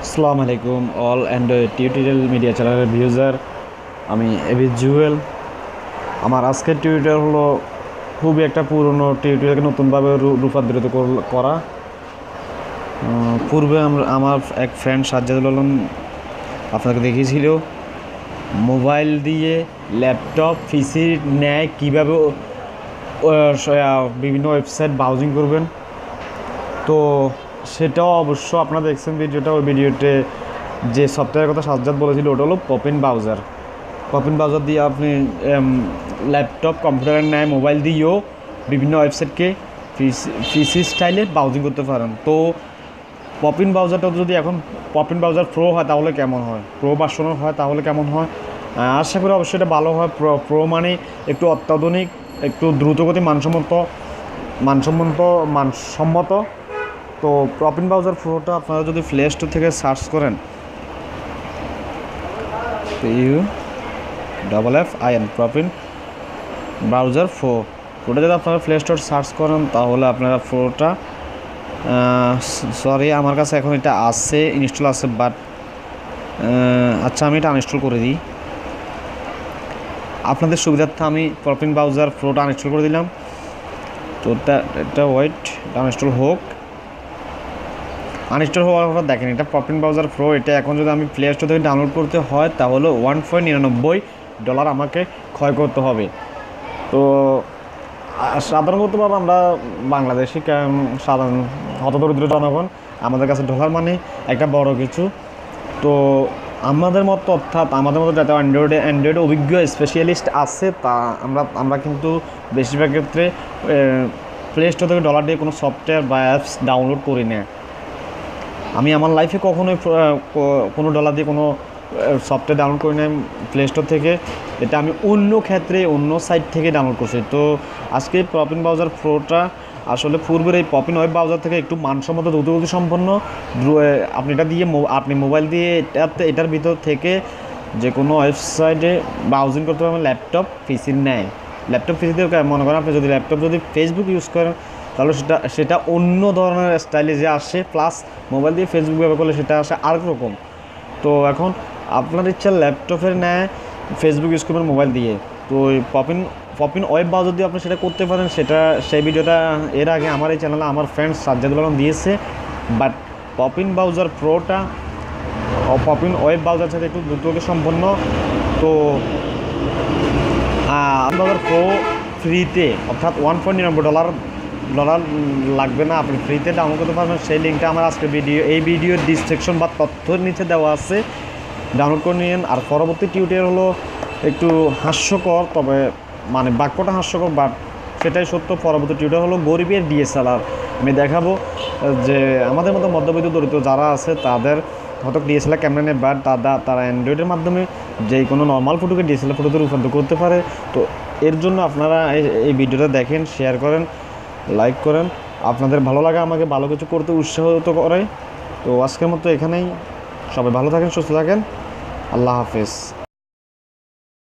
আসসালামু আলাইকুম all Android tutorial media চ্যানেলের ভিউজার। আমি এবি জুয়েল। আমার আজকের টিউটোরিয়াল হলো খুবই একটা পুরনো টিউটোরিয়ালকে নতুনভাবে রূপান্তরিত করা। পূর্বে আমার এক ফ্রেন্ড সাজ্জাদুল আলম আপনাকে দেখিয়েছিল মোবাইল দিয়ে ল্যাপটপ পিসির ন্যায় কীভাবে বিভিন্ন ওয়েবসাইট ব্রাউজিং করবেন। তো সেটাও অবশ্য আপনারা দেখছেন ভিডিওটা। ওই ভিডিওতে যে সফটওয়্যারের কথা সাজ্জাদ বলেছিল ওটা হলো পপিন ব্রাউজার। পপিন ব্রাউজার দিয়ে আপনি ল্যাপটপ কম্পিউটারের ন্যায় মোবাইল দিয়েও বিভিন্ন ওয়েবসাইটকে পিসি স্টাইলে ব্রাউজিং করতে পারেন। তো পপিন ব্রাউজারটা যদি এখন পপিন ব্রাউজার প্রো হয় তাহলে কেমন হয়, প্রো ভার্সনের হয় তাহলে কেমন হয়, আশা করি অবশ্যই এটা ভালো হয়। প্রো মানে একটু অত্যাধুনিক, একটু দ্রুতগতি, মানসম্মত। তো পপিন ব্রাউজার প্রোটা আপনারা যদি প্লে স্টোর থেকে সার্চ করেন PUFFIN পপিন ব্রাউজার প্রো, ওটা যদি আপনারা প্লে স্টোর সার্চ করেন তাহলে আপনারা প্রোটা সরি আমার কাছে এখন এটা আছে, ইনস্টল আছে, বাট আচ্ছা আমি এটা আনইনস্টল করে দিই আপনাদের সুবিধার্থে। আমি পপিন ব্রাউজার প্রোটা আনইনস্টল করে দিলাম। তো এটা ওয়েট আনইনস্টল হোক। আনইনস্টল হওয়ার পর দেখেন এটা পপিন ব্রাউজার প্রো। এটা এখন যদি আমি প্লে স্টোর থেকে ডাউনলোড করতে হয় তাহলে $1.99 আমাকে ক্ষয় করতে হবে। তো সাধারণতভাবে আমরা বাংলাদেশি সাধারণ হতদরিদ্র জনগণ, আমাদের কাছে ডলার মানে একটা বড় কিছু। তো আমাদের মতো অর্থাৎ আমাদের মতো যাতে অ্যান্ড্রয়েডে অভিজ্ঞ স্পেশালিস্ট আছে তা আমরা কিন্তু বেশিরভাগ ক্ষেত্রে প্লে স্টোর থেকে ডলার দিয়ে কোনো সফটওয়্যার বা অ্যাপস ডাউনলোড করি না। আমি আমার লাইফে কখনোই কোনো ডলার দিয়ে কোনো সফটওয়্যার ডাউনলোড করি না প্লে স্টোর থেকে। এটা আমি অন্য ক্ষেত্রে অন্য সাইট থেকে ডাউনলোড করছি। তো আজকে পপিন ব্রাউজার প্রোটা আসলে পূর্বের এই পপিন ওয়েব ব্রাউজার থেকে একটু মানসম্মত, দ্রুতগতি সম্পন্ন। আপনি এটা দিয়ে আপনি মোবাইল দিয়ে এটার ভিতর থেকে যে কোনো ওয়েবসাইটে ব্রাউজিং করতে পারবেন ল্যাপটপ পিসির নেয়। ল্যাপটপ পিসিতে মনে করেন আপনি যদি ল্যাপটপ ফেসবুক ইউজ করেন তাহলে সেটা অন্য ধরনের স্টাইলে যে আসে, প্লাস মোবাইল দিয়ে ফেসবুক ব্যবহার করলে সেটা আসে আরেক রকম। তো এখন আপনার ইচ্ছা ল্যাপটপের ন্যায় ফেসবুক ইউজ করবেন মোবাইল দিয়ে। তো ওই পপিন ওয়েব ব্রাউজার দিয়ে আপনি সেটা করতে পারেন। সেই ভিডিওটা এর আগে আমার এই চ্যানেলে আমার ফ্রেন্ড সাজ্জাদুল আলম দিয়েছে। বাট পপিন ব্রাউজার প্রোটা পপিন ওয়েব ব্রাউজার সাথে একটু দ্রুতগতি সম্পন্ন। তো ব্রাউজার প্রো ফ্রিতে অর্থাৎ $1.99 লাগবে না, আপনি ফ্রিতে ডাউনলোড করতে পারবেন। সেই লিঙ্কটা আমার আজকে এই ভিডিওর ডিসক্রিপশন বা তথ্যের নিচে দেওয়া আছে, ডাউনলোড করে নিন। আর পরবর্তী টিউটোরিয়াল হলো একটু হাস্যকর, তবে মানে বাক্যটা হাস্যকর, বাট সেটাই সত্য। পরবর্তী টিউটোরিয়াল হলো গরিবের ডিএসএলআর। আমি দেখাবো যে আমাদের মতো মধ্যবিত্ত দরিদ্র যারা আছে তাদের হয়তো ডিএসএলআর ক্যামেরা নেই, বাট তারা অ্যান্ড্রয়েডের মাধ্যমে যে কোনো নর্মাল ফটোকে ডিএসএলআর ফটোতে রূপান্তর করতে পারে। তো এর জন্য আপনারা এই ভিডিওটা দেখেন, শেয়ার করেন, লাইক করেন। আপনাদের ভালো লাগা আমাকে ভালো কিছু করতে উৎসাহিত করে। তো আজকের মতো এখানেই। সবাই ভালো থাকেন, সুস্থ থাকেন। আল্লাহ হাফেজ।